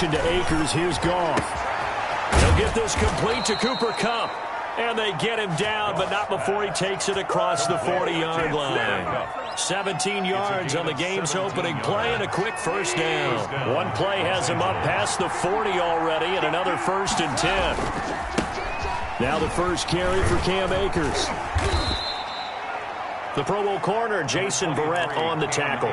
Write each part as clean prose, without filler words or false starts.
formation to Akers. Here's Goff. He'll get this complete to Cooper Kupp. And they get him down, but not before he takes it across the 40-yard line. 17 yards on the game's opening play and a quick first down. One play has him up past the 40 already and another 1st and 10. Now the first carry for Cam Akers. The Pro Bowl corner, Jason Verrett, on the tackle.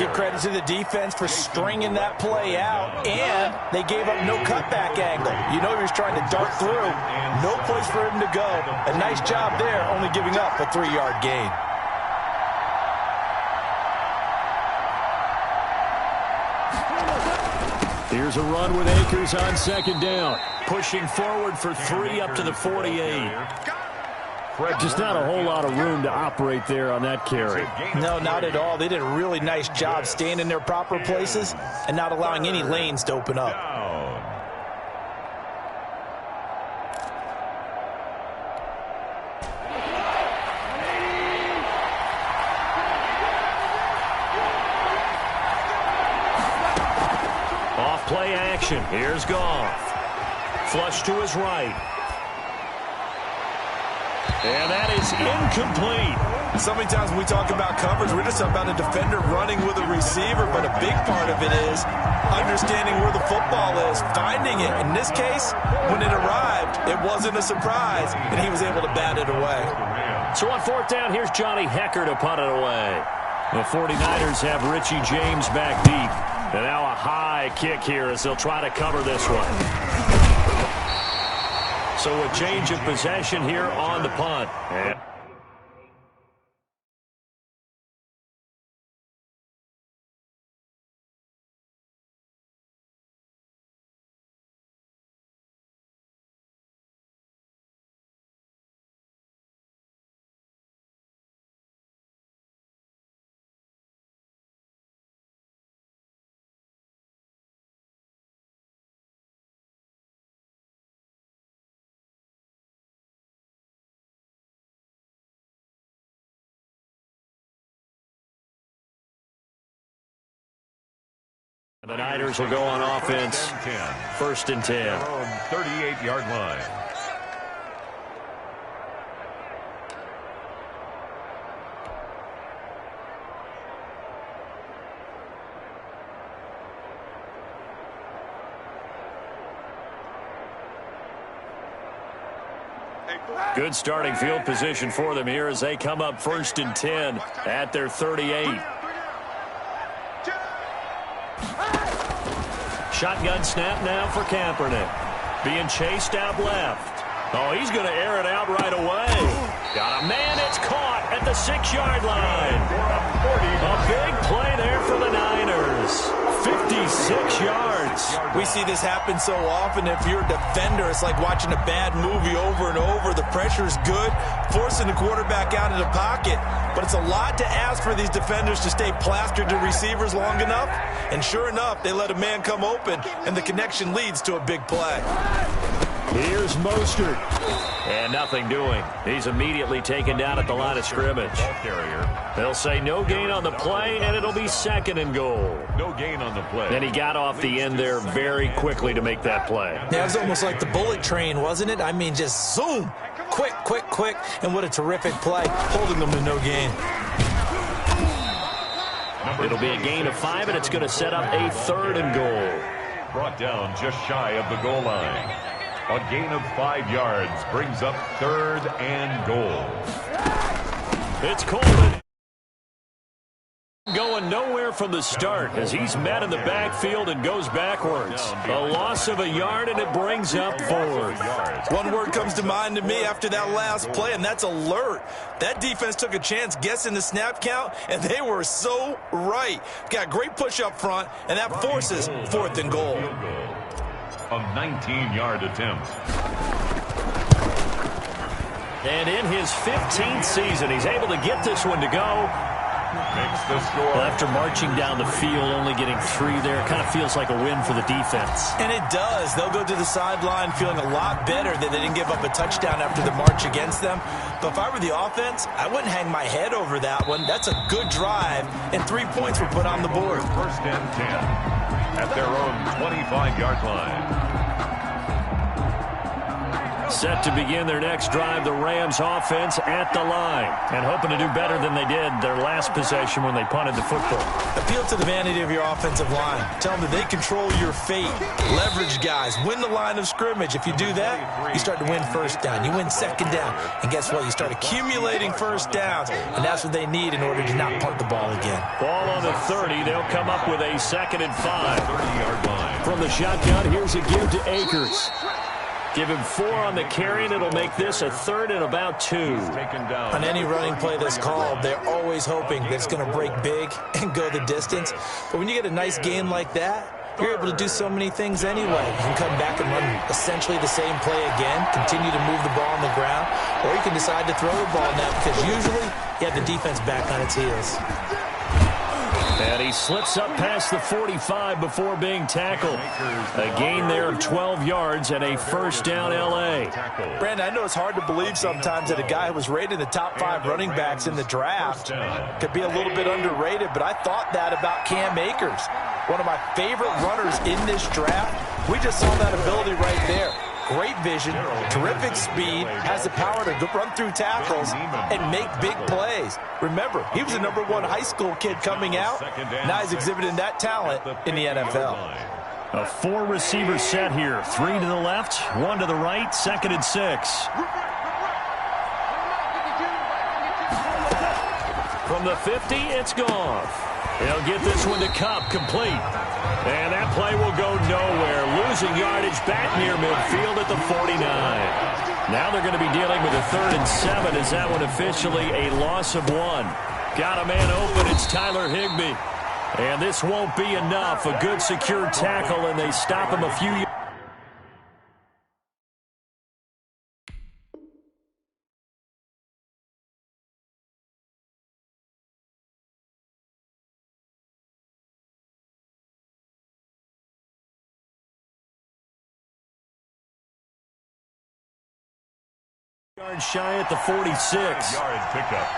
Give credit to the defense for stringing that play out, and they gave up no cutback angle. You know he was trying to dart through. No place for him to go. A nice job there, only giving up a 3-yard gain. Here's a run with Akers on 2nd down. Pushing forward for 3 up to the 48. Just not a whole lot of room to operate there on that carry. No, not at all. They did a really nice job staying in their proper places and not allowing any lanes to open up. Off play action. Here's Goff. Flush to his right. And that is incomplete. So many times when we talk about coverage, we're just about a defender running with a receiver, but a big part of it is understanding where the football is, finding it. In this case, when it arrived, it wasn't a surprise, and he was able to bat it away. So on 4th down, here's Johnny Hecker to punt it away. The 49ers have Richie James back deep. And now a high kick here as they'll try to cover this one. So a change of possession here on the punt. The Niners will go on offense. 1st and 10. 38-yard line. Good starting field position for them here as they come up 1st and 10 at their 38. Shotgun snap now for Kaepernick. Being chased out left. Oh, he's going to air it out right away. Got a man. It's caught at the 6-yard line. A big play there for the Niners. 56 yards. We see this happen so often. If you're a defender, it's like watching a bad movie over and over. The pressure's good, forcing the quarterback out of the pocket. But it's a lot to ask for these defenders to stay plastered to receivers long enough. And sure enough, they let a man come open, and the connection leads to a big play. Here's Mostert. And nothing doing. He's immediately taken down at the line of scrimmage. They'll say no gain on the play, and it'll be 2nd and goal. No gain on the play. And he got off the end there very quickly to make that play. Yeah, it was almost like the bullet train, wasn't it? I mean, just zoom. Quick, quick, quick. And what a terrific play, holding them to no gain. It'll be a gain of 5, and it's going to set up a 3rd and goal. Brought down just shy of the goal line. A gain of 5 yards brings up 3rd and goal. It's Coleman. Going nowhere from the start as he's met in the backfield and goes backwards. A loss of a yard, and it brings up 4th. One word comes to mind to me after that last play, and that's alert. That defense took a chance guessing the snap count, and they were so right. Got great push up front, and that forces 4th and goal. A 19-yard attempt. And in his 15th season, he's able to get this one to go. Makes the score. Well, after marching down the field, only getting 3 there, kind of feels like a win for the defense. And it does. They'll go to the sideline feeling a lot better that they didn't give up a touchdown after the march against them. But if I were the offense, I wouldn't hang my head over that one. That's a good drive, and 3 points were put on the board. 1st and 10. at their own 25-yard line. Set to begin their next drive, the Rams offense at the line. And hoping to do better than they did their last possession when they punted the football. Appeal to the vanity of your offensive line. Tell them that they control your fate. Leverage guys. Win the line of scrimmage. If you do that, you start to win first down. You win second down. And guess what? You start accumulating first downs. And that's what they need in order to not punt the ball again. Ball on the 30. They'll come up with a 2nd and 5. 30-yard line. From the shotgun, here's a give to Akers. Give him 4 on the carry, and it'll make this a 3rd and about 2. On any running play that's called, they're always hoping that it's going to break big and go the distance. But when you get a nice game like that, you're able to do so many things anyway. You can come back and run essentially the same play again, continue to move the ball on the ground, or you can decide to throw the ball now because usually you have the defense back on its heels. And he slips up past the 45 before being tackled. A gain there of 12 yards and a first down L.A. Brandon, I know it's hard to believe sometimes that a guy who was rated in the top 5 running backs in the draft could be a little bit underrated, but I thought that about Cam Akers. One of my favorite runners in this draft. We just saw that ability right there. Great vision, terrific speed, has the power to run through tackles and make big plays. Remember, he was a #1 high school kid coming out. Now he's exhibiting that talent in the NFL. A 4-receiver set here. 3 to the left, 1 to the right, 2nd and 6. From the 50, it's Goff. He'll get this one to Cup, complete. And that play will go nowhere. Losing yardage back near midfield at the 49. Now they're going to be dealing with a 3rd and 7. Is that one officially a loss of 1? Got a man open. It's Tyler Higbee. And this won't be enough. A good secure tackle, and they stop him a few yards. Yards shy at the 46. Yard pickup.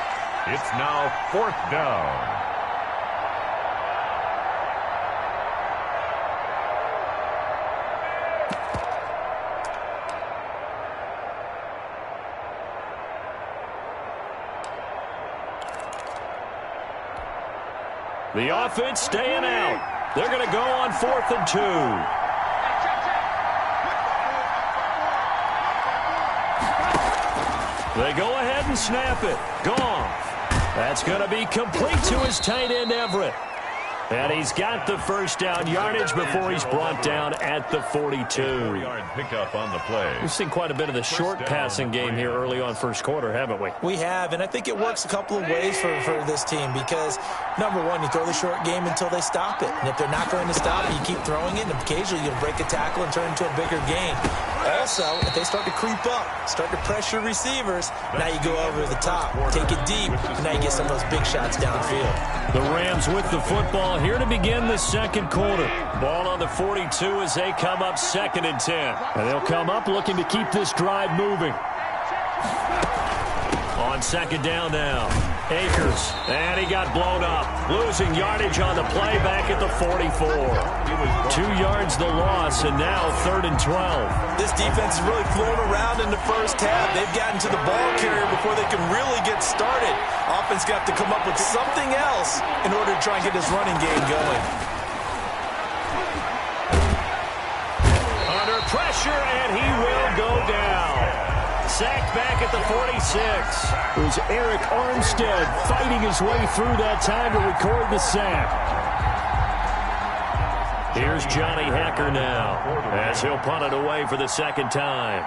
It's now 4th down. The offense staying out. They're going to go on 4th and 2. They go ahead and snap it. Goff. That's going to be complete to his tight end, Everett. And he's got the first down yardage before he's brought down at the 42. 4-yard pickup on the play. We've seen quite a bit of the short passing game here early on first quarter, haven't we? We have, and I think it works a couple of ways for this team because, #1, you throw the short game until they stop it. And if they're not going to stop it, you keep throwing it, and occasionally you'll break a tackle and turn into a bigger gain. Also, if they start to creep up, start to pressure receivers, now you go over the top, take it deep, and now you get some of those big shots downfield. The Rams with the football here to begin the second quarter. Ball on the 42 as they come up 2nd and 10. And they'll come up looking to keep this drive moving. On 2nd down now. Akers, and he got blown up. Losing yardage on the play back at the 44. 2 yards the loss, and now 3rd and 12. This defense is really flown around in the first half. They've gotten to the ball carrier before they can really get started. Offense got to come up with something else in order to try and get this running game going. Under pressure, and he will go down. Sacked back at the 46. It was Eric Armstead fighting his way through that time to record the sack. Here's Johnny Hacker now as he'll punt it away for the 2nd time.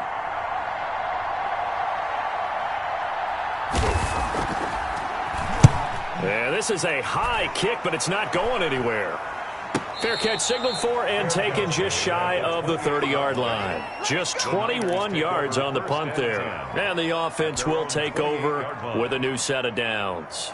Yeah, this is a high kick, but it's not going anywhere. Fair catch signaled for and taken just shy of the 30-yard line. Just 21 yards on the punt there. And the offense will take over with a new set of downs.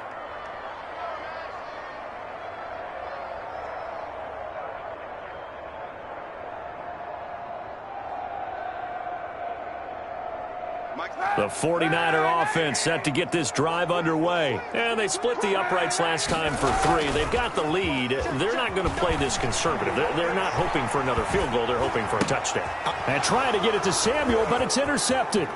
The 49er offense set to get this drive underway. And they split the uprights last time for 3. They've got the lead. They're not going to play this conservative. They're not hoping for another field goal. They're hoping for a touchdown. And trying to get it to Samuel, but it's intercepted.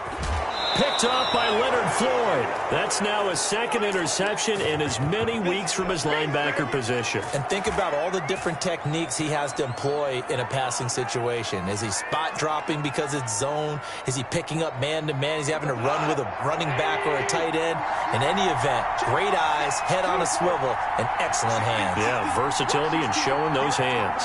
Picked off by Leonard Floyd. That's now his second interception in as many weeks from his linebacker position. And think about all the different techniques he has to employ in a passing situation. Is he spot dropping because it's zone? Is he picking up man-to-man? Is he having to run with a running back or a tight end? In any event, great eyes, head on a swivel, and excellent hands. Yeah, versatility and showing those hands.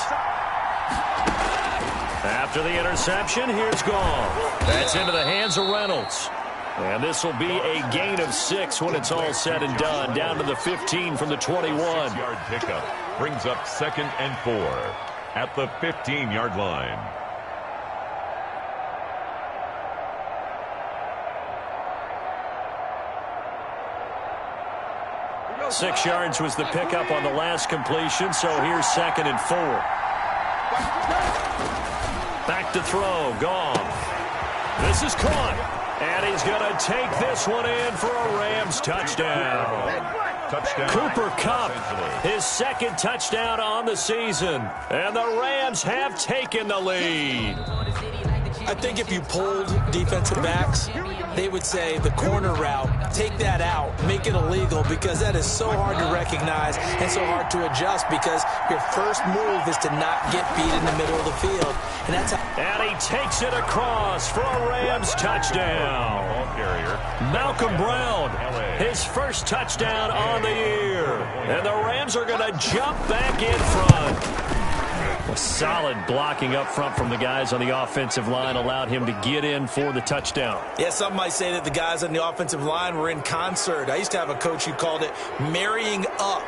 After the interception, here's Goff. That's into the hands of Reynolds. And this will be a gain of 6 when it's all said and done. Down to the 15 from the 21. 6-yard pickup brings up 2nd and 4 at the 15-yard line. Six yards was the pickup on the last completion, so here's 2nd and 4. Back to throw, Goff. This is caught. And he's going to take this one in for a Rams touchdown. Cooper Kupp, his 2nd touchdown on the season. And the Rams have taken the lead. I think if you polled defensive backs, they would say the corner route, take that out, make it illegal, because that is so hard to recognize and so hard to adjust, because your first move is to not get beat in the middle of the field. And that's how. And he takes it across for a Rams touchdown. Malcolm Brown, his first touchdown on the year. And the Rams are going to jump back in front. A solid blocking up front from the guys on the offensive line allowed him to get in for the touchdown. Yeah, some might say that the guys on the offensive line were in concert. I used to have a coach who called it marrying up,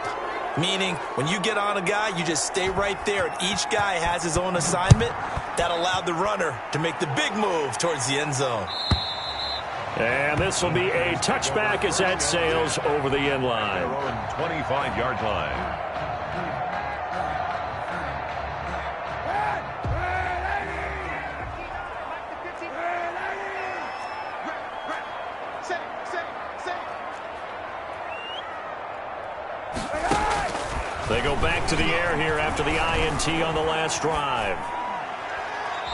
meaning when you get on a guy, you just stay right there, and each guy has his own assignment. That allowed the runner to make the big move towards the end zone. And this will be a touchback as that sails over the end line. 25-yard line. They go back to the air here after the INT on the last drive.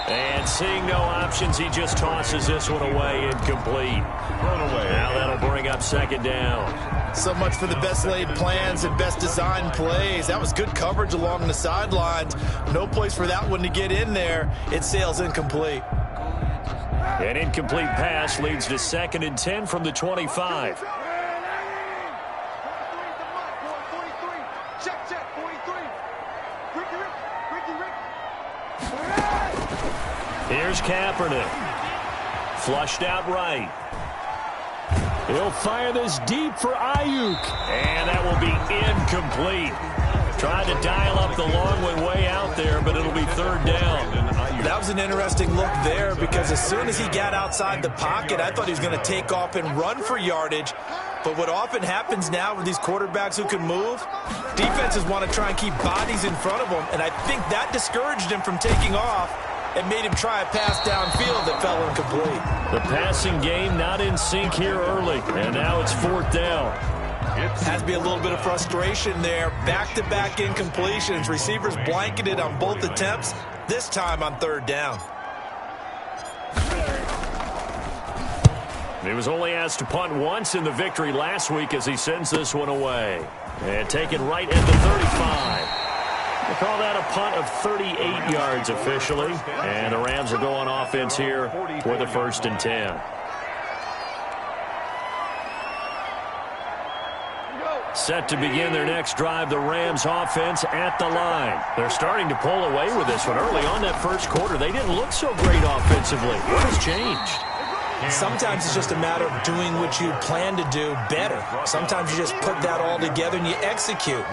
And seeing no options, he just tosses this one away, incomplete. Thrown away. Now that'll bring up 2nd down. So much for the best laid plans and best designed plays. That was good coverage along the sidelines. No place for that one to get in there. It sails incomplete. An incomplete pass leads to 2nd and 10 from the 25. Here's Kaepernick. Flushed out right. He'll fire this deep for Ayuk. And that will be incomplete. Tried to dial up the long one way out there, but it'll be 3rd down. That was an interesting look there, because as soon as he got outside the pocket, I thought he was going to take off and run for yardage. But what often happens now with these quarterbacks who can move, defenses want to try and keep bodies in front of them, and I think that discouraged him from taking off and made him try a pass downfield that fell incomplete. The passing game not in sync here early, and now it's 4th down. Has to be a little bit of frustration there. Back-to-back incompletions. Receivers blanketed on both attempts, this time on 3rd down. He was only asked to punt once in the victory last week as he sends this one away. And taken right at the 35. They call that a punt of 38 yards officially. And the Rams will go on offense here for the 1st and 10. Set to begin their next drive, the Rams offense at the line. They're starting to pull away with this one. Early on that first quarter, they didn't look so great offensively. What has changed? Sometimes it's just a matter of doing what you plan to do better. Sometimes you just put that all together and you execute.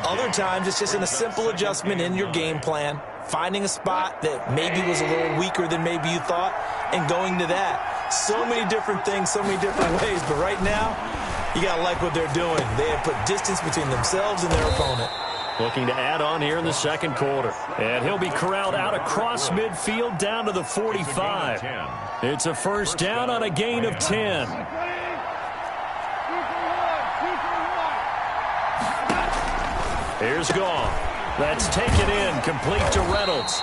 Other times it's just in a simple adjustment in your game plan, finding a spot that maybe was a little weaker than maybe you thought, and going to that. So many different things, so many different ways, but right now, you got to like what they're doing. They have put distance between themselves and their opponent. Looking to add on here in the second quarter. And he'll be corralled out across midfield down to the 45. It's a first down on a gain of 10. Here's Goff. That's taken in, complete to Reynolds.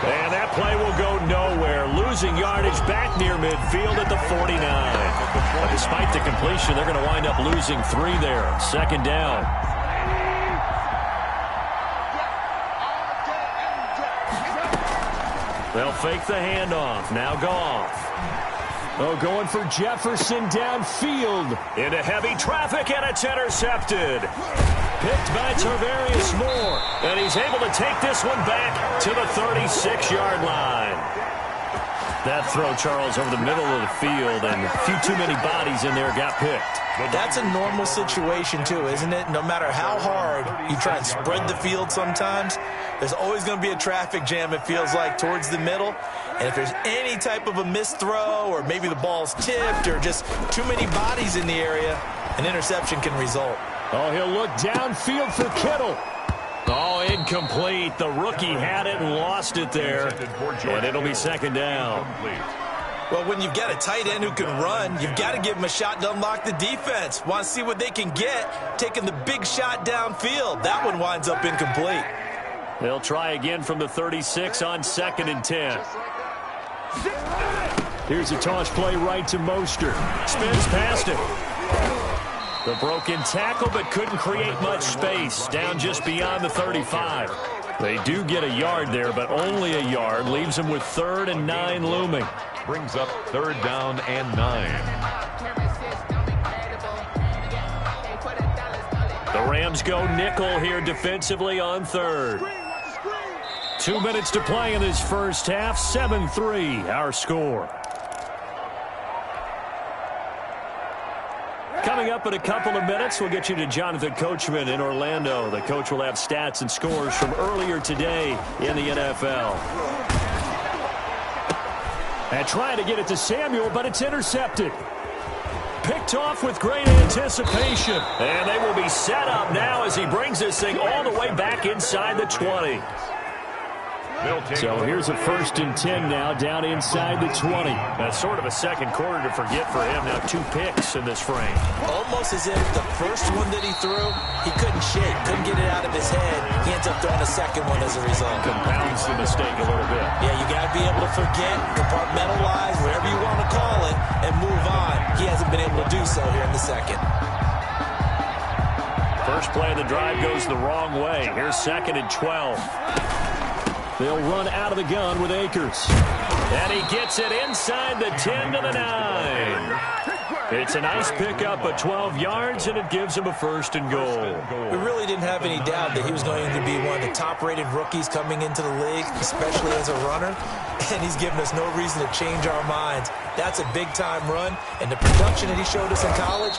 And that play will go nowhere. Losing yardage back near midfield at the 49. But despite the completion, they're going to wind up losing 3 there. Second down. They'll fake the handoff. Now Goff. Oh, going for Jefferson downfield. Into heavy traffic, and it's intercepted. Picked by Tarvarius Moore. And he's able to take this one back to the 36-yard line. That throw, Charles, over the middle of the field, and a few too many bodies in there got picked. That's a normal situation, too, isn't it? No matter how hard you try and spread the field sometimes, there's always going to be a traffic jam, it feels like, towards the middle. And if there's any type of a missed throw, or maybe the ball's tipped, or just too many bodies in the area, an interception can result. Oh, he'll look downfield for Kittle. Oh, incomplete. The rookie had it and lost it there. And it'll be second down. Well, when you've got a tight end who can run, you've got to give him a shot to unlock the defense. Want to see what they can get, taking the big shot downfield. That one winds up incomplete. They'll try again from the 36 on 2nd and 10. Here's a toss play right to Mostert. Spins past him. The broken tackle, but couldn't create much space. Down just beyond the 35. They do get a yard there, but only a yard. Leaves them with 3rd and 9 looming. Brings up 3rd down and 9. The Rams go nickel here defensively on 3rd. 2 minutes to play in this first half. 7-3 our score. Coming up in a couple of minutes, we'll get you to Jonathan Coachman in Orlando. The coach will have stats and scores from earlier today in the NFL. And trying to get it to Samuel, but it's intercepted. Picked off with great anticipation. And they will be set up now as he brings this thing all the way back inside the 20. So here's a 1st and 10 now, down inside the 20. That's sort of a second quarter to forget for him. Now 2 picks in this frame. Almost as if the first one that he threw, he couldn't shake, couldn't get it out of his head. He ends up throwing a second one as a result. Compounds the mistake a little bit. Yeah, you got to be able to forget, compartmentalize, whatever you want to call it, and move on. He hasn't been able to do so here in the second. First play of the drive goes the wrong way. Here's 2nd and 12. They'll run out of the gun with Akers. And he gets it inside the 10 to the 9. It's a nice pickup of 12 yards, and it gives him a 1st and goal. We really didn't have any doubt that he was going to be one of the top-rated rookies coming into the league, especially as a runner. And he's given us no reason to change our minds. That's a big-time run, and the production that he showed us in college.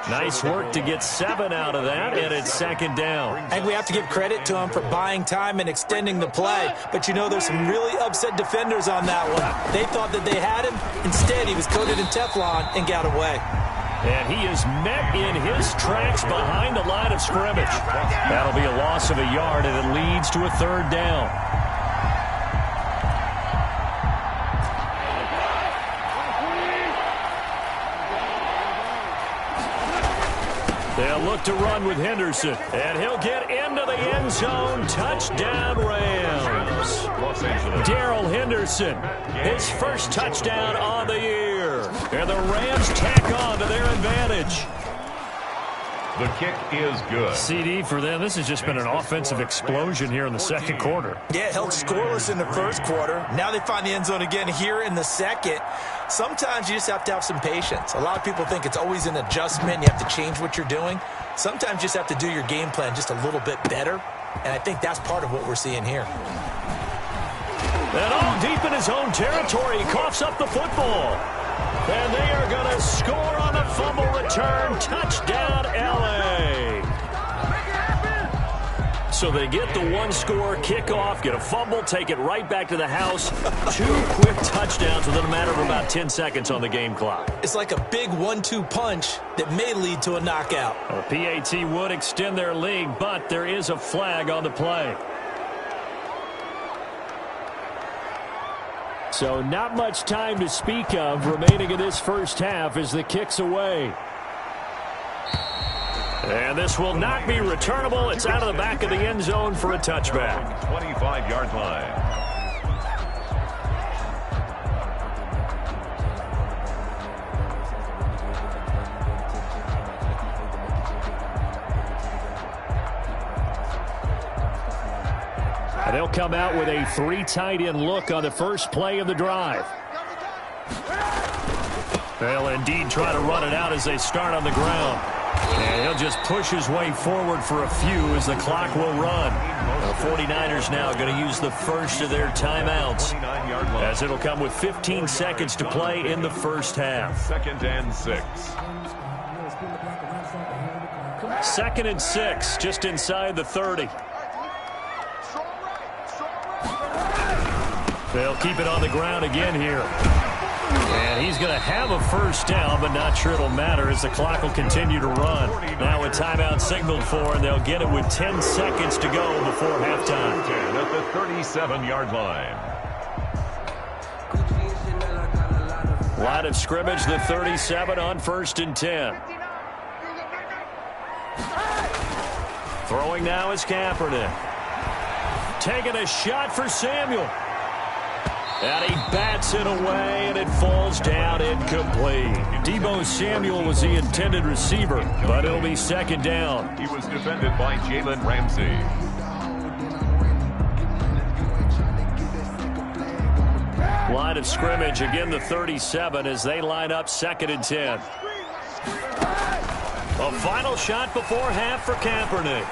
Nice work to get 7 out of that, and it's 2nd down. And we have to give credit to him for buying time and extending the play. But, you know, there's some really upset defenders on that one. They thought that they had him. Instead, he was coated in Teflon and got away. And he is met in his tracks behind the line of scrimmage. That'll be a loss of a yard, and it leads to a 3rd down. They'll look to run with Henderson, and he'll get into the end zone. Touchdown, Rams. Darrell Henderson, his first touchdown on the year. And the Rams tack on to their advantage. The kick is good. CD for them. This has just been an offensive explosion here in the second quarter. Yeah, held scoreless in the first quarter. Now they find the end zone again here in the second. Sometimes you just have to have some patience. A lot of people think it's always an adjustment. You have to change what you're doing. Sometimes you just have to do your game plan just a little bit better. And I think that's part of what we're seeing here. And all deep in his own territory, he coughs up the football. And they are going to score on the fumble return. Touchdown, L.A. So they get the one-score kickoff, get a fumble, take it right back to the house. 2 quick touchdowns within a matter of about 10 seconds on the game clock. It's like a big 1-2 punch that may lead to a knockout. A PAT would extend their lead, but there is a flag on the play. So not much time to speak of remaining in this first half as the kick's away. And this will not be returnable. It's out of the back of the end zone for a touchback. 25-yard line. And they'll come out with a 3 tight end look on the first play of the drive. They'll indeed try to run it out as they start on the ground. And he'll just push his way forward for a few as the clock will run. The 49ers now going to use the first of their timeouts, as it'll come with 15 seconds to play in the first half. 2nd and 6. 2nd and 6, just inside the 30. They'll keep it on the ground again here. And he's going to have a first down, but not sure it'll matter as the clock will continue to run. Now a timeout signaled for, and they'll get it with 10 seconds to go before halftime. At the 37-yard line. Line of scrimmage, the 37 on 1st and 10. Throwing now is Kaepernick. Taking a shot for Samuel. And he bats it away, and it falls down incomplete. Deebo Samuel was the intended receiver, but it'll be 2nd down. He was defended by Jalen Ramsey. Line of scrimmage, again the 37 as they line up 2nd and 10. A final shot before half for Kaepernick.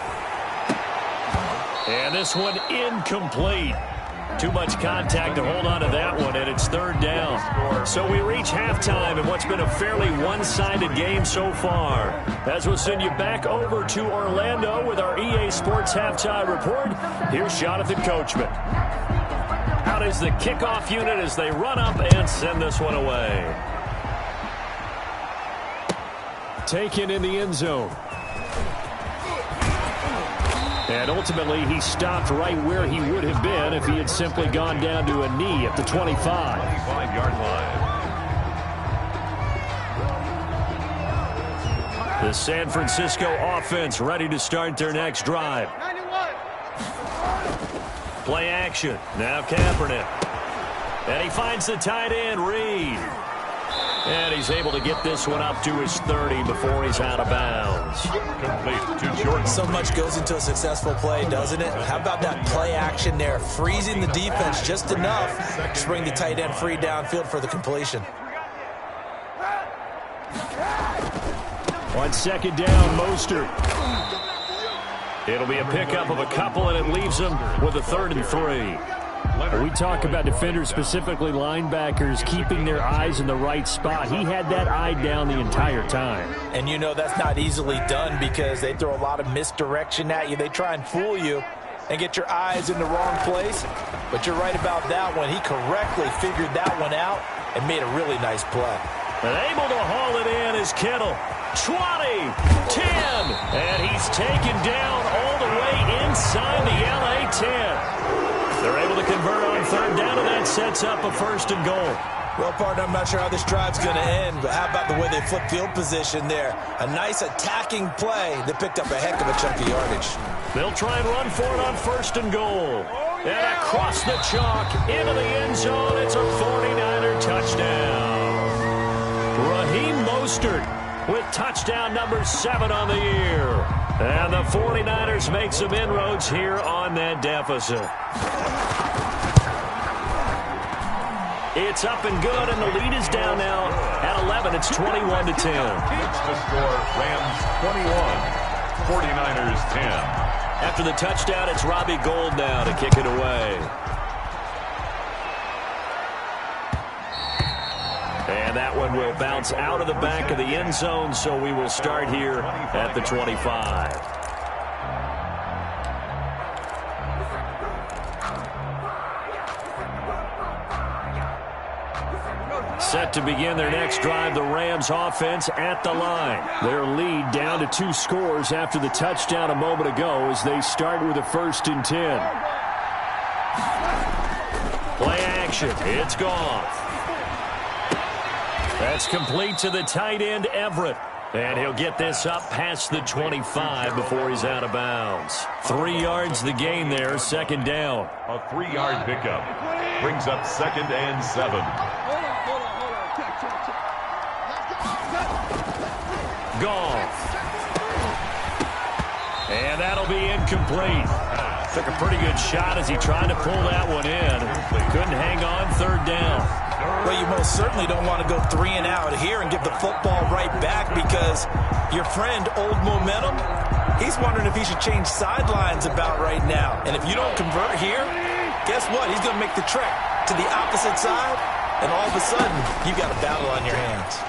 And this one incomplete. Too much contact to hold on to that one, and it's 3rd down. So we reach halftime in what's been a fairly one-sided game so far. As we'll send you back over to Orlando with our EA Sports Halftime Report, here's Jonathan Coachman. Out is the kickoff unit as they run up and send this one away. Taken in the end zone. And ultimately, he stopped right where he would have been if he had simply gone down to a knee at the 25. 25-yard line. The San Francisco offense ready to start their next drive. Play action. Now Kaepernick. And he finds the tight end, Reed. And he's able to get this one up to his 30 before he's out of bounds. Complete to Jordan. So much goes into a successful play, doesn't it? How about that play action there? Freezing the defense just enough to bring the tight end free downfield for the completion. On 2nd down, Mostert. It'll be a pickup of a couple, and it leaves them with a 3rd and 3. We talk about defenders, specifically linebackers, keeping their eyes in the right spot. He had that eye down the entire time. And you know that's not easily done because they throw a lot of misdirection at you. They try and fool you and get your eyes in the wrong place. But you're right about that one. He correctly figured that one out and made a really nice play. And able to haul it in is Kittle. 20, 10, and he's taken down all the way inside the LA 10. They're able to convert on 3rd down, and that sets up a 1st and goal. Well, partner, I'm not sure how this drive's going to end, but how about the way they flip field position there? A nice attacking play that picked up a heck of a chunk of yardage. They'll try and run for it on 1st and goal. And across the chalk, into the end zone, it's a 49er touchdown. Raheem Mostert with touchdown number 7 on the year. And the 49ers make some inroads here on that deficit. It's up and good, and the lead is down now at 11. It's 21-10. It's the score, Rams 21, 49ers 10. After the touchdown, it's Robbie Gould now to kick it away. And that one will bounce out of the back of the end zone, so we will start here at the 25. Set to begin their next drive, the Rams offense at the line. Their lead down to 2 scores after the touchdown a moment ago as they start with a 1st and 10. Play action. It's Goff. That's complete to the tight end, Everett. And he'll get this up past the 25 before he's out of bounds. 3 yards the gain there, 2nd down. A 3-yard pickup brings up 2nd and 7. Goff. And that'll be incomplete. Took a pretty good shot as he tried to pull that one in. Couldn't hang on, 3rd down. Well, you most certainly don't want to go 3 and out here and give the football right back because your friend, Old Momentum, he's wondering if he should change sidelines about right now. And if you don't convert here, guess what? He's going to make the trek to the opposite side, and all of a sudden, you've got a battle on your hands.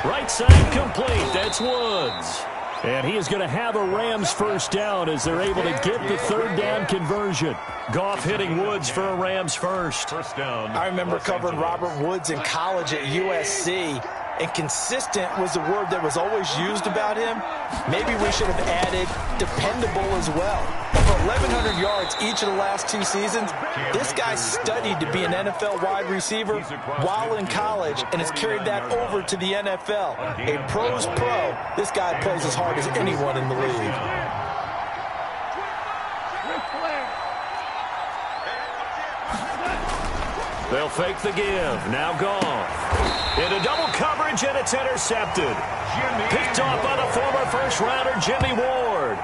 Right side complete. That's Woods. And he is going to have a Rams 1st down as they're able to get the 3rd down conversion. Goff hitting Woods for a Rams 1st down. I remember covering Robert Woods in college at USC, and consistent was the word that was always used about him. Maybe we should have added dependable as well. For 1,100 yards each of the last 2 seasons, this guy studied to be an NFL wide receiver while in college and has carried that over to the NFL. A pro's pro. This guy plays as hard as anyone in the league. They'll fake the give. Now Goff. Into double coverage, and it's intercepted. Picked off by the former 1st-rounder, Jimmy Ward.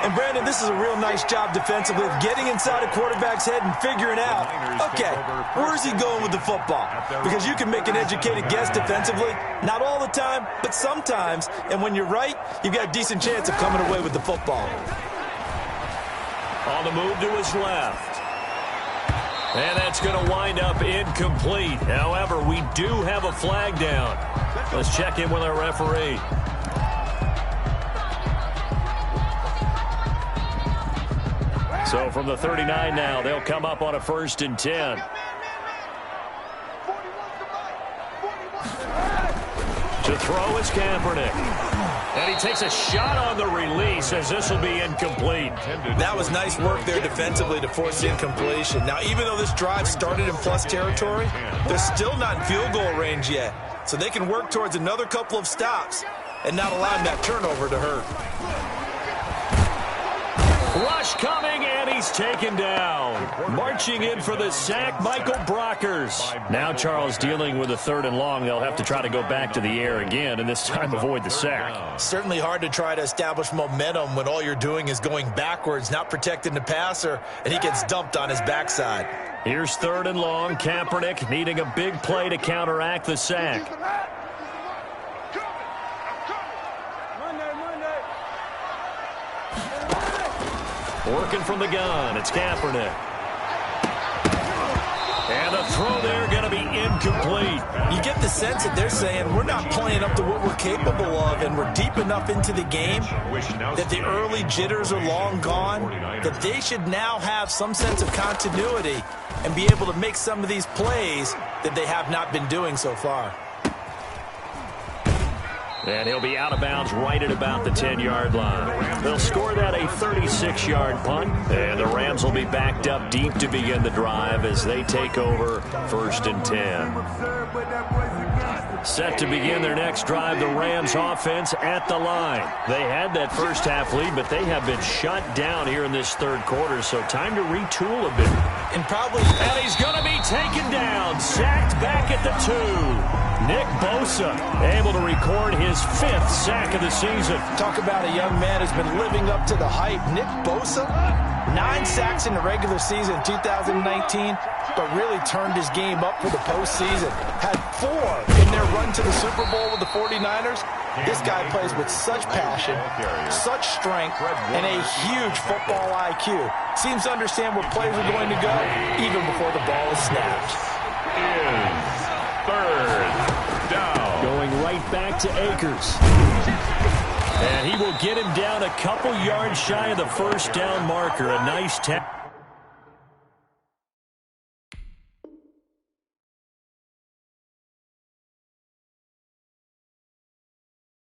And, Brandon, this is a real nice job defensively of getting inside a quarterback's head and figuring out, okay, where's he going with the football? Because you can make an educated guess defensively. Not all the time, but sometimes. And when you're right, you've got a decent chance of coming away with the football. On the move to his left. And that's going to wind up incomplete. However, we do have a flag down. Let's check in with our referee. So from the 39 now, they'll come up on a 1st and 10. To throw is Kaepernick. And he takes a shot on the release as this will be incomplete. That was nice work there defensively to force the incompletion. Now, even though this drive started in plus territory, they're still not in field goal range yet. So they can work towards another couple of stops and not allowing that turnover to hurt. Rush coming, and he's taken down. Marching in for the sack, Michael Brockers. Now Charles dealing with a 3rd and long. They'll have to try to go back to the air again, and this time avoid the sack. Certainly hard to try to establish momentum when all you're doing is going backwards, not protecting the passer, and he gets dumped on his backside. Here's 3rd and long. Kaepernick needing a big play to counteract the sack. Working from the gun, it's Kaepernick. And the throw there going to be incomplete. You get the sense that they're saying we're not playing up to what we're capable of, and we're deep enough into the game that the early jitters are long gone, that they should now have some sense of continuity and be able to make some of these plays that they have not been doing so far. And he'll be out of bounds right at about the 10-yard line. They'll score that a 36-yard punt, and the Rams will be backed up deep to begin the drive as they take over 1st and 10. Set to begin their next drive, the Rams offense at the line. They had that first half lead, but they have been shut down here in this 3rd quarter, so time to retool a bit. And he's going to be taken down, sacked back at the 2. Nick Bosa able to record his 5th sack of the season. Talk about a young man who's been living up to the hype. Nick Bosa, 9 sacks in the regular season in 2019, but really turned his game up for the postseason. Had 4 in their run to the Super Bowl with the 49ers. This guy plays with such passion, such strength, and a huge football IQ. Seems to understand where plays are going to go even before the ball is snapped. 3rd down. Going right back to Akers. And he will get him down a couple yards shy of the 1st down marker. A nice tackle.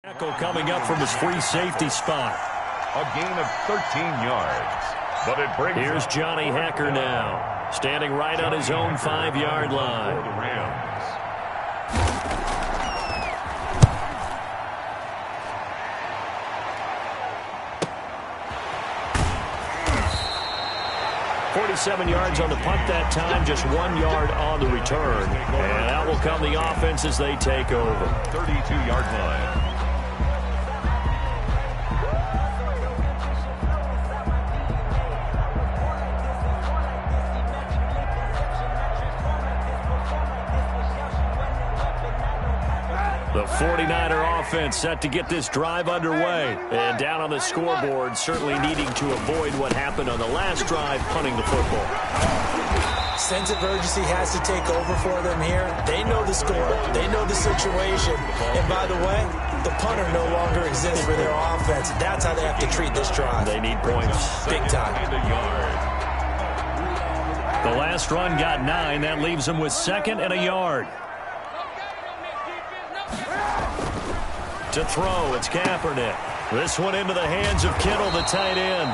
Tackle coming up from his free safety spot. A gain of 13 yards. But it brings Here's Johnny Hacker now, standing right on his own 5-yard line. for the Rams. 47 yards on the punt that time, just 1 yard on the return. And out will come the offense as they take over. 32-yard line. The 49er offense set to get this drive underway. And down on the scoreboard, certainly needing to avoid what happened on the last drive, punting the football. Sense of urgency has to take over for them here. They know the score. They know the situation. And by the way, the punter no longer exists for their offense. That's how they have to treat this drive. They need points. Big time. And a yard. The last run got 9. That leaves them with 2nd and a yard. To throw, it's Kaepernick. This one into the hands of Kittle, the tight end.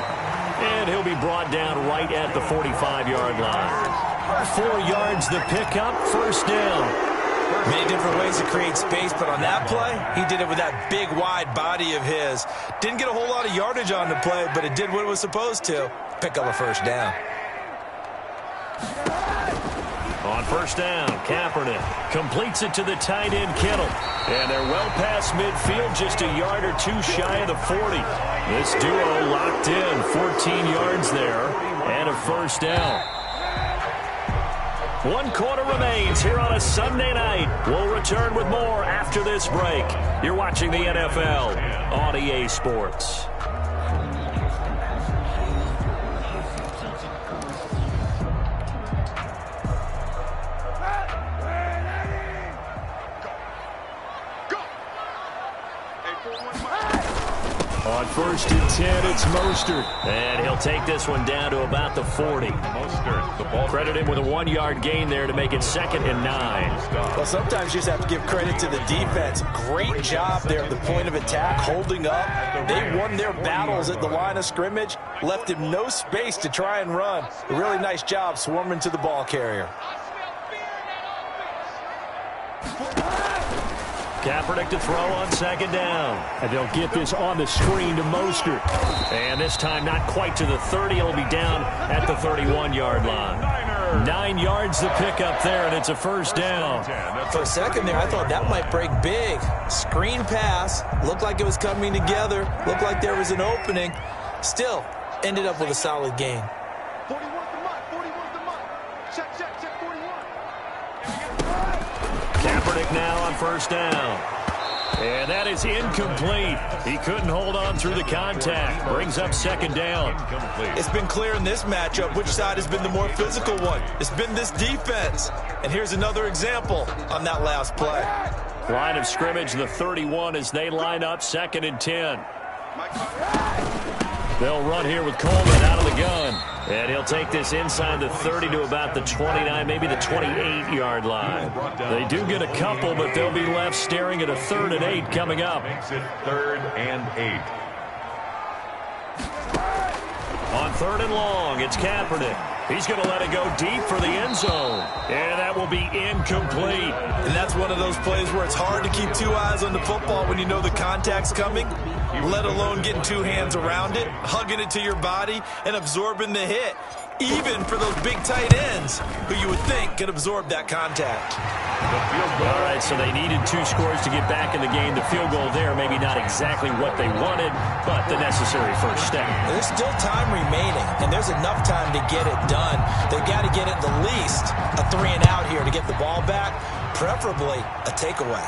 And he'll be brought down right at the 45-yard line. 4 yards the pickup, first down. Many different ways to create space, but on that play, he did it with that big, wide body of his. Didn't get a whole lot of yardage on the play, but it did what it was supposed to. Pick up a first down. On first down, Kaepernick completes it to the tight end, Kittle. And they're well past midfield, just a yard or two shy of the 40. This duo locked in, 14 yards there, and a first down. 1 quarter remains here on a Sunday night. We'll return with more after this break. You're watching the NFL on EA Sports. On 1st and 10, it's Mostert. And he'll take this one down to about the 40. Mostert, the ball. Credit him with a 1-yard gain there to make it 2nd and 9. Well, sometimes you just have to give credit to the defense. Great job there at the point of attack, holding up. They won their battles at the line of scrimmage, left him no space to try and run. A really nice job swarming to the ball carrier. Kaepernick to throw on 2nd down. And they'll get this on the screen to Mostert. And this time not quite to the 30. He'll be down at the 31-yard line. 9 yards the pickup there, and it's a first down. For a second there, I thought that might break big. Screen pass. Looked like it was coming together. Looked like there was an opening. Still, ended up with a solid gain. 41's the mark. 41's the mark. Check, 41. Kaepernick now on first down. And that is incomplete. He couldn't hold on through the contact. Brings up 2nd down. It's been clear in this matchup which side has been the more physical one. It's been this defense. And here's another example on that last play. Line of scrimmage, the 31 as they line up 2nd and 10. They'll run here with Coleman out of the gun. And he'll take this inside the 30 to about the 29, maybe the 28-yard line. They do get a couple, but they'll be left staring at a 3rd and 8 coming up. Makes it 3rd and 8. On 3rd and long, it's Kaepernick. He's going to let it go deep for the end zone. And that will be incomplete. And that's one of those plays where it's hard to keep 2 eyes on the football when you know the contact's coming, let alone getting 2 hands around it, hugging it to your body, and absorbing the hit, even for those big tight ends who you would think could absorb that contact. All right, so they needed 2 scores to get back in the game. The field goal there, maybe not exactly what they wanted, but the necessary first step. There's still time remaining, and there's enough time to get it done. They've got to get at the least a 3 and out here to get the ball back, preferably a takeaway.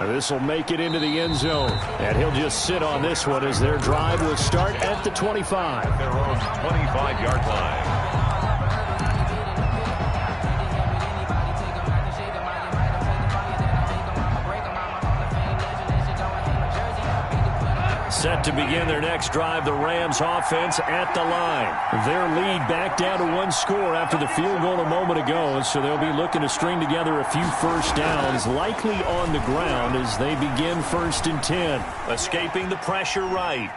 This will make it into the end zone, and he'll just sit on this one as their drive will start at the 25. Their own 25-yard line. Set Set to begin their next drive, the Rams offense at the line. Their lead back down to 1 score after the field goal a moment ago, so they'll be looking to string together a few first downs, likely on the ground as they begin 1st and 10. Escaping the pressure right.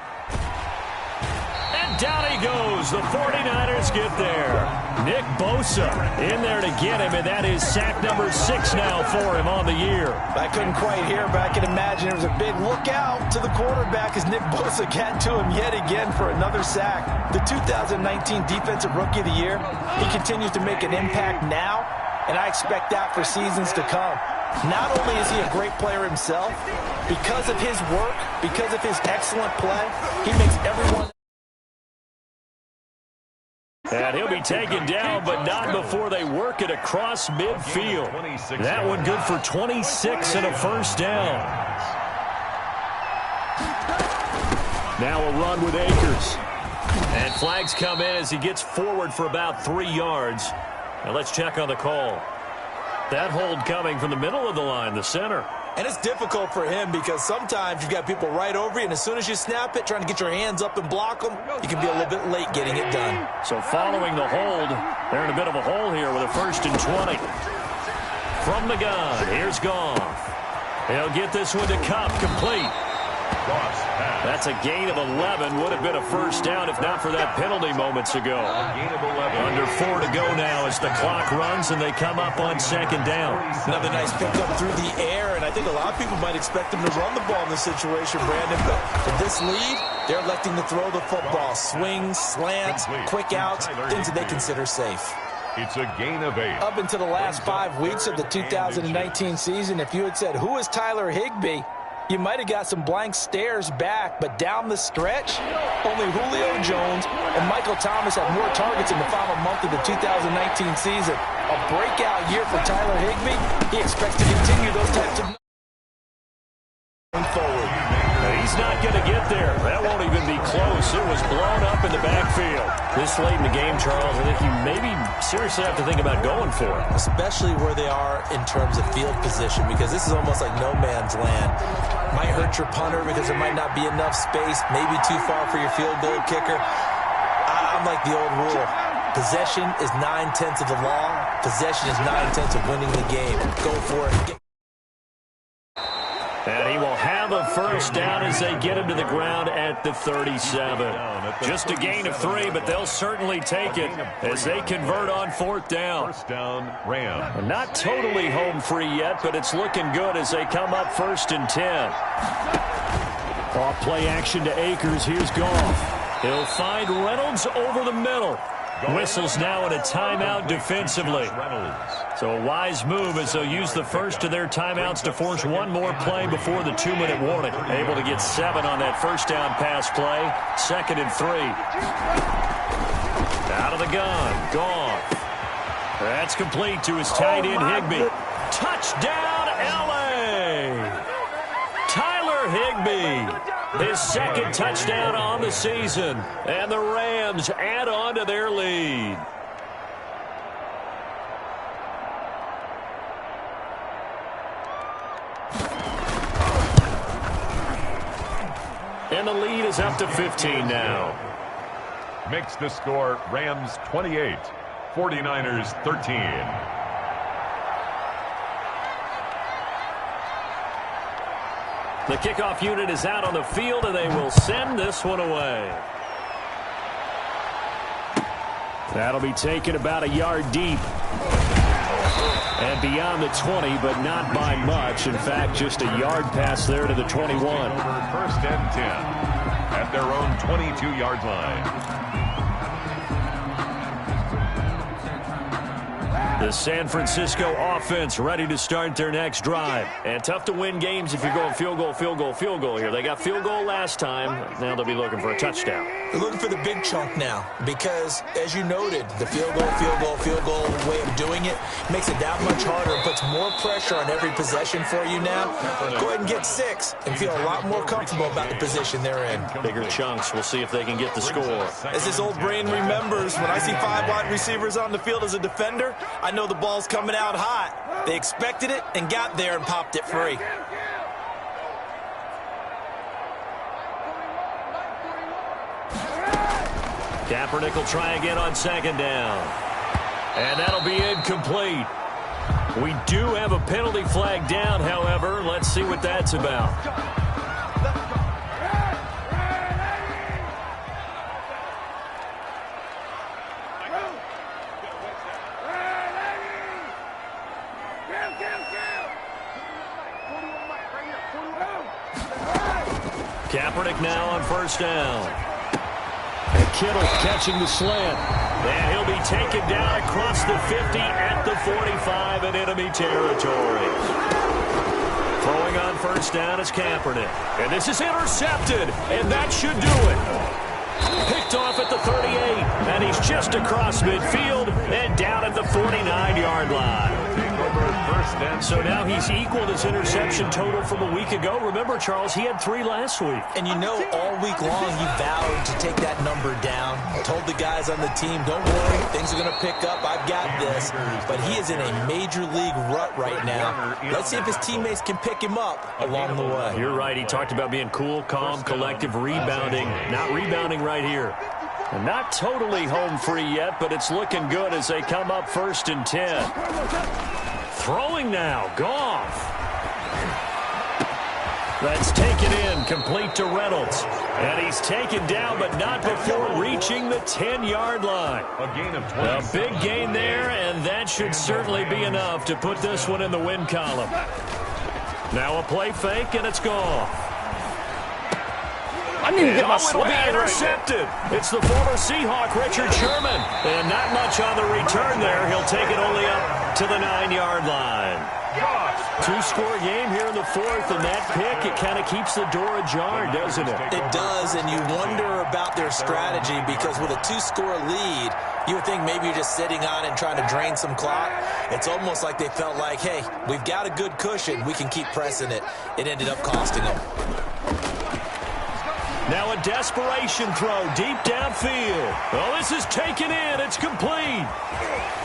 And down he goes. The 49ers get there. Nick Bosa in there to get him, and that is sack number 6 now for him on the year. I couldn't quite hear, but I can imagine there was a big look out to the quarterback as Nick Bosa got to him yet again for another sack. The 2019 Defensive Rookie of the Year, he continues to make an impact now, and I expect that for seasons to come. Not only is he a great player himself, because of his work, because of his excellent play, he makes everyone... And he'll be taken down, but not before they work it across midfield. That one good for 26 and a first down. Now a run with Akers. And flags come in as he gets forward for about 3 yards. Now let's check on the call. That hold coming from the middle of the line, the center. And it's difficult for him because sometimes you've got people right over you, and as soon as you snap it, trying to get your hands up and block them, you can be a little bit late getting it done. So following the hold, they're in a bit of a hole here with a 1st and 20. From the gun, here's Goff. He'll get this one to Cup, complete. That's a gain of 11. Would have been a first down if not for that penalty moments ago. Under 4 to go now as the clock runs and they come up on 2nd down. Another nice pickup through the air, and I think a lot of people might expect him to run the ball in this situation, Brandon, but with this lead, they're electing to throw the football. Swings, slants, quick outs, things that they consider safe. It's a gain of 8. Up into the last 5 weeks of the 2019 season, if you had said, who is Tyler Higbee? You might have got some blank stares back, but down the stretch, only Julio Jones and Michael Thomas have more targets in the final month of the 2019 season. A breakout year for Tyler Higbee. He expects to continue those types of going forward. He's not going to get there. That won't even be close. It was blown up in the backfield. This late in the game, Charles, I think you maybe seriously have to think about going for it. Especially where they are in terms of field position, because this is almost like no man's land. Might hurt your punter because there might not be enough space, maybe too far for your field goal kicker. I'm like the old rule. Possession is 9/10 of the law. Possession is 9/10 of winning the game. Go for it. And he will have a first down as they get him to the ground at the 37. Just a gain of 3, but they'll certainly take it as they convert on 4th down. First down, Rams. Not totally home free yet, but it's looking good as they come up 1st and 10. Off play action to Akers. Here's Goff. He'll find Reynolds over the middle. Whistles now in a timeout defensively. So a wise move as they'll use the first of their timeouts to force one more play before the 2-minute warning. Able to get 7 on that first down pass play. 2nd and 3. Out of the gun. Goff. That's complete to his tight end, Higbee. Touchdown, L.A. Tyler Higbee. His 2nd touchdown on the season. And the Rams add on to their lead. And the lead is up to 15 now. Makes the score Rams 28, 49ers 13. The kickoff unit is out on the field, and they will send this one away. That'll be taken about a yard deep. And beyond the 20, but not by much. In fact, just a yard pass there to the 21. 1st and 10 at their own 22-yard line. The San Francisco offense ready to start their next drive. And tough to win games if you're going field goal, field goal, field goal here. They got field goal last time. Now they'll be looking for a touchdown. They're looking for the big chunk now because, as you noted, the field goal way of doing it makes it that much harder and puts more pressure on every possession for you now. Go ahead and get 6 and feel a lot more comfortable about the position they're in. Bigger chunks. We'll see if they can get the score. As his old brain remembers, when I see 5 wide receivers on the field as a defender, I know the ball's coming out hot. They expected it and got there and popped it free. Kaepernick will try again on second down. And that'll be incomplete. We do have a penalty flag down, however. Let's see what that's about. Kaepernick now on first down. And Kittle catching the slant. And he'll be taken down across the 50 at the 45 in enemy territory. Throwing on first down is Kaepernick. And this is intercepted. And that should do it. Picked off at the 38. And he's just across midfield and down at the 49-yard line. So now he's equaled his interception total from a week ago. Remember, Charles, he had 3 last week. And you know, all week long he vowed to take that number down. Told the guys on the team, don't worry, things are going to pick up. I've got this. But he is in a major league rut right now. Let's see if his teammates can pick him up along the way. You're right. He talked about being cool, calm, collective, rebounding. Not rebounding right here. And not totally home free yet, but it's looking good as they come up 1st and 10. Throwing now, Goff. That's taken in, complete to Reynolds. And he's taken down, but not before reaching the 10-yard line. A gain of 20. A big gain there, and that should certainly be enough to put this one in the win column. Now a play fake, and it's Goff. I need to get my it'll be swag intercepted. It's the former Seahawk, Richard Sherman. And not much on the return there. He'll take it only up to the 9-yard line. 2-score game here in the 4th, and that pick, it kind of keeps the door ajar, doesn't it? It does, and you wonder about their strategy because with a 2-score lead, you would think maybe you're just sitting on it and trying to drain some clock. It's almost like they felt like, hey, we've got a good cushion. We can keep pressing it. It ended up costing them. Now a desperation throw deep downfield. Oh, this is taken in. It's complete.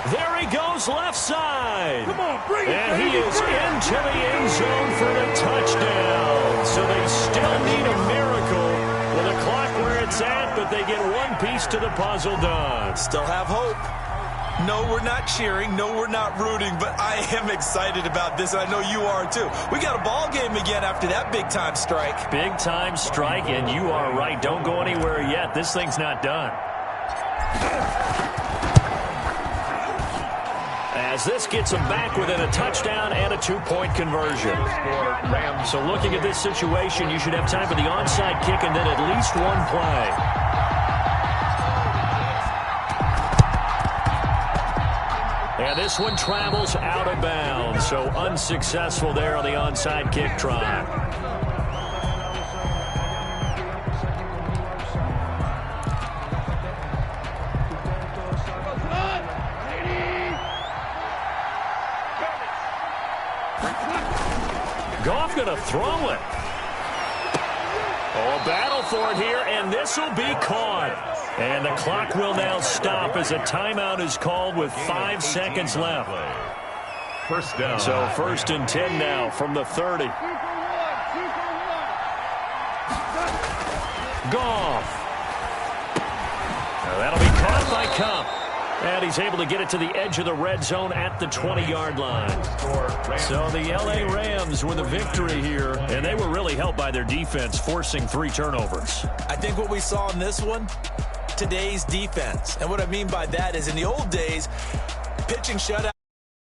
There he goes left side. Come on, bring it, and baby, he is into the end zone for the touchdown. So they still need a miracle with the clock where it's at, but they get one piece to the puzzle done. Still have hope. No, we're not cheering. No, we're not rooting, but I am excited about this, and I know you are too. We got a ball game again after that big-time strike. Big-time strike, and you are right. Don't go anywhere yet. This thing's not done. As this gets them back within a touchdown and a 2-point conversion. So looking at this situation, you should have time for the onside kick and then at least one play. And this one travels out of bounds, so unsuccessful there on the onside kick try. Goff going to throw it. Oh, battle for it here, and this will be caught. And the clock will now stop as a timeout is called with 5 seconds left. First down. So 1st and 10 now from the 30. Goff. Now that'll be caught by Cup. And he's able to get it to the edge of the red zone at the 20-yard line. So the L.A. Rams with a victory here, and they were really helped by their defense, forcing 3 turnovers. I think what we saw in this one, today's defense. And what I mean by that is in the old days, pitching shutout.